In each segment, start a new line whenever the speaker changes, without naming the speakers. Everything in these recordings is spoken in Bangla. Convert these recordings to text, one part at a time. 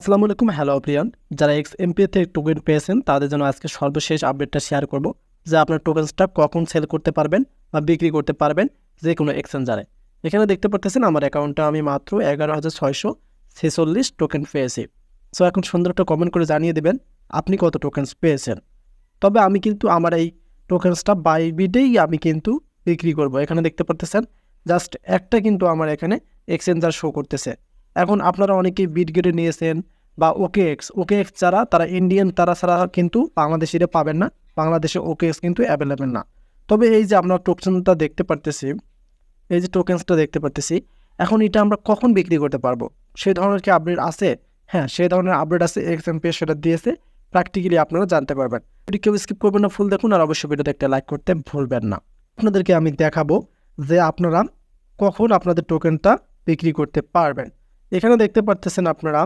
আসসালামু আলাইকুম, হ্যালো প্রিয়ান। যারা এক্সএমপি থেকে টোকেন পেয়েছেন তাদের জন্য আজকে সর্বশেষ আপডেটটা শেয়ার করব যে আপনার টোকেনসটা কখন সেল করতে পারবেন বা বিক্রি করতে পারবেন যে কোনো এক্সচেঞ্জারে। এখানে দেখতে পাচ্ছেন আমার অ্যাকাউন্টে আমি মাত্র 11,646 টোকেন পেয়েছি। সো এখন সুন্দর একটা কমেন্ট করে জানিয়ে দেবেন আপনি কত টোকেনস পেয়েছেন। তবে আমি কিন্তু আমার এই টোকেনসটা বাইবিটেই আমি কিন্তু বিক্রি করব। এখানে দেখতে পাচ্ছেন জাস্ট একটা কিন্তু আমার এখানে এক্সচেঞ্জার শো করতেছে। এখন আপনারা অনেকেই বিটগেটে নিয়েছেন বা ওকেএক্স যারা তারা ইন্ডিয়ান তারা ছাড়া কিন্তু বাংলাদেশিরা পাবেন না। বাংলাদেশে ওকেএক্স কিন্তু অ্যাভেলেবেল না। তবে এই যে আমরা টোকেনটা দেখতে পারতেছি, এই যে টোকেন্সটা দেখতে পারতেছি, এখন এটা আমরা কখন বিক্রি করতে পারবো সেই ধরনের কি আপডেট আছে? হ্যাঁ, সেই ধরনের আপডেট আছে, এক্সএমপি সেটা দিয়েছে। প্র্যাকটিক্যালি আপনারা জানতে পারবেন। যদি কেউ স্কিপ করবেন না, ফুল দেখুন আর অবশ্যই ভিডিওতে একটা লাইক করতে ভুলবেন না। আপনাদেরকে আমি দেখাবো যে আপনারা কখন আপনাদের টোকেনটা বিক্রি করতে পারবেন। এখানে দেখতে পারতেছেন আপনারা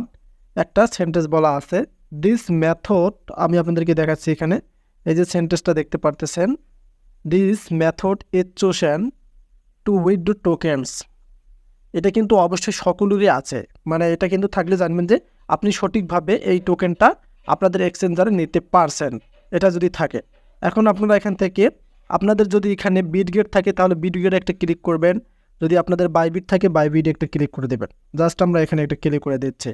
একটা সেন্টেন্স বলা আছে, দিস মেথড। আমি আপনাদেরকে দেখাচ্ছি এখানে এই যে সেন্টেন্সটা দেখতে পারতেছেন, this method is chosen two withdraw tokens. এটা কিন্তু অবশ্যই সকলেরই আছে, মানে এটা কিন্তু থাকলে জানবেন যে আপনি সঠিকভাবে এই টোকেনটা আপনাদের এক্সচেঞ্জারে নিতে পারছেন। এটা যদি থাকে, এখন আপনারা এখান থেকে আপনাদের যদি এখানে বিটগেট থাকে তাহলে বিটগেটে একটা ক্লিক করবেন। যদি আপনাদের বাইবিট থাকে বাইবিটে একটা ক্লিক করে দেবেন। জাস্ট আমরা এখানে একটা ক্লিক করে দিচ্ছি।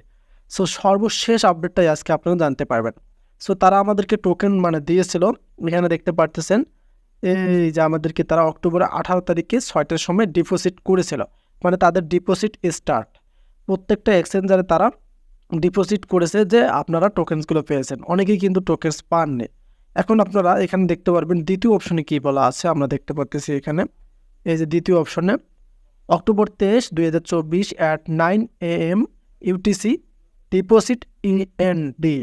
সো সর্বশেষ আপডেটটাই আজকে আপনারা জানতে পারবেন। সো তারা আমাদেরকে টোকেন মানে দিয়েছিল, এখানে দেখতে পারতেছেন এই যে আমাদেরকে তারা অক্টোবর 18 তারিখে 6টার সময় ডিপোজিট করেছিল। মানে তাদের ডিপোজিট স্টার্ট প্রত্যেকটা এক্সচেঞ্জারে তারা ডিপোজিট করেছে যে আপনারা টোকেন্সগুলো পেয়েছেন। অনেকেই কিন্তু টোকেন্স পাননি। এখন আপনারা এখানে দেখতে পারবেন দ্বিতীয় অপশনে কী বলা আছে, আমরা দেখতে পাচ্ছি এখানে এই যে দ্বিতীয় অপশনে October 23, 2024 at 9 AM UTC deposit END.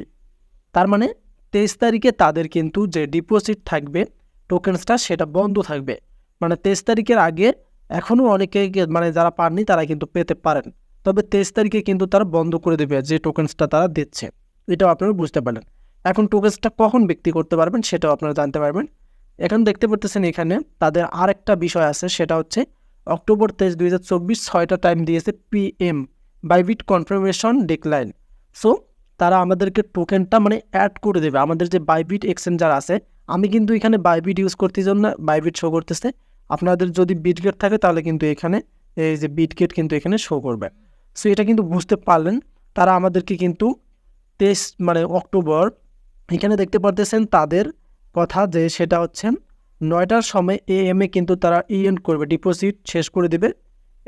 তার মানে 23 তারিখে তাদের কিন্তু যে ডিপোজিট থাকবে টোকেন্সটা সেটা বন্ধ থাকবে। মানে 23 তারিখের আগে এখনও অনেকে মানে যারা পাননি তারা কিন্তু পেতে পারেন। তবে 23 তারিখে কিন্তু তারা বন্ধ করে দেবে যে টোকেন্সটা তারা দিচ্ছে। এটাও আপনারা বুঝতে পারলেন। এখন টোকেন্সটা কখন বিক্রি করতে পারবেন সেটাও আপনারা জানতে পারবেন। এখন দেখতে পাচ্ছেন এখানে তাদের আরেকটা বিষয় আছে, সেটা হচ্ছে অক্টোবর 23, 2024 6টা টাইম দিয়েছে PM Bybit confirmation decline. So তারা আমাদেরকে টোকেনটা মানে অ্যাড করে দেবে। আমাদের যে বাইবিট এক্সচেঞ্জার আছে, আমি কিন্তু এখানে বাইবিট ইউজ করতে জন্য বাইবিট শো করতেছে। আপনাদের যদি বিটগেট থাকে তাহলে কিন্তু এখানে এই যে বিটগেট কিন্তু এখানে শো করবে। সো এটা কিন্তু বুঝতে পারলেন, তারা আমাদেরকে কিন্তু 23 মানে অক্টোবর এখানে দেখতে পারতেছেন তাদের কথা যে সেটা হচ্ছে 9টার সময় AM কিন্তু তারা ইএন্ড করবে, ডিপোজিট শেষ করে দেবে।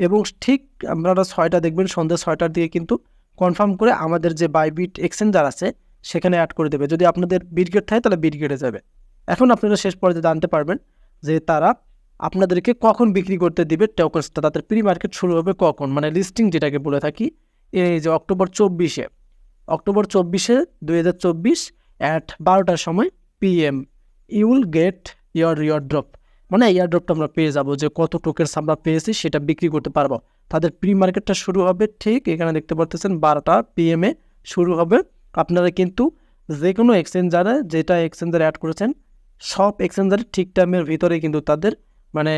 এবং ঠিক আপনারা 6টা দেখবেন সন্ধ্যা 6টার দিকে কিন্তু কনফার্ম করে আমাদের যে বাইবিট এক্সচেঞ্জার আছে সেখানে অ্যাড করে দেবে। যদি আপনাদের বিটগেট থাকে তাহলে বিটগেটে যাবে। এখন আপনারা শেষ পর্যায়ে জানতে পারবেন যে তারা আপনাদেরকে কখন বিক্রি করতে দিবে টোকেন্সটা। তাদের প্রি মার্কেট শুরু হবে কখন, মানে লিস্টিং যেটাকে বলে থাকি, এই যে অক্টোবর 24-এ 2024 অ্যাট 12টার সময় PM you will get airdrop. মানে ইয়ারড্রপটা আমরা পেয়ে যাব, যে কত টোকেন্স আমরা পেয়েছি সেটা বিক্রি করতে পারবো। তাদের প্রি মার্কেটটা শুরু হবে ঠিক এখানে দেখতে পাচ্ছেন 12টা PM শুরু হবে। আপনারা কিন্তু যে কোনো এক্সচেঞ্জারে যেটা এক্সচেঞ্জারে অ্যাড করেছেন সব এক্সচেঞ্জারে ঠিক টাইমের ভিতরে কিন্তু তাদের মানে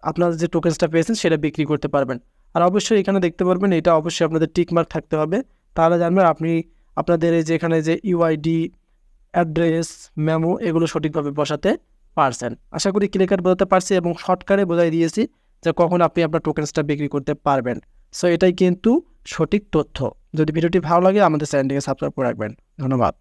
আপনারা যে টোকেন্সটা পেয়েছেন সেটা বিক্রি করতে পারবেন। আর অবশ্যই এখানে দেখতে পারবেন এটা অবশ্যই আপনাদের টিকমার্ক থাকতে হবে, তাহলে জানবেন আপনি আপনাদের এই যে এখানে যে ইউআইডি অ্যাড্রেস মেমো এগুলো সঠিকভাবে বসাতে পারছেন। আশা করি ক্লিয়ার বোঝাতে পারছি এবং শর্টকাটে বোঝাই দিয়েছি যে কখন আপনি আপনার টোকেন্সটা বিক্রি করতে পারবেন। সো এটাই কিন্তু সঠিক তথ্য। যদি ভিডিওটি ভালো লাগে আমাদের চ্যানেলটিকে সাবস্ক্রাইব করে রাখবেন। ধন্যবাদ।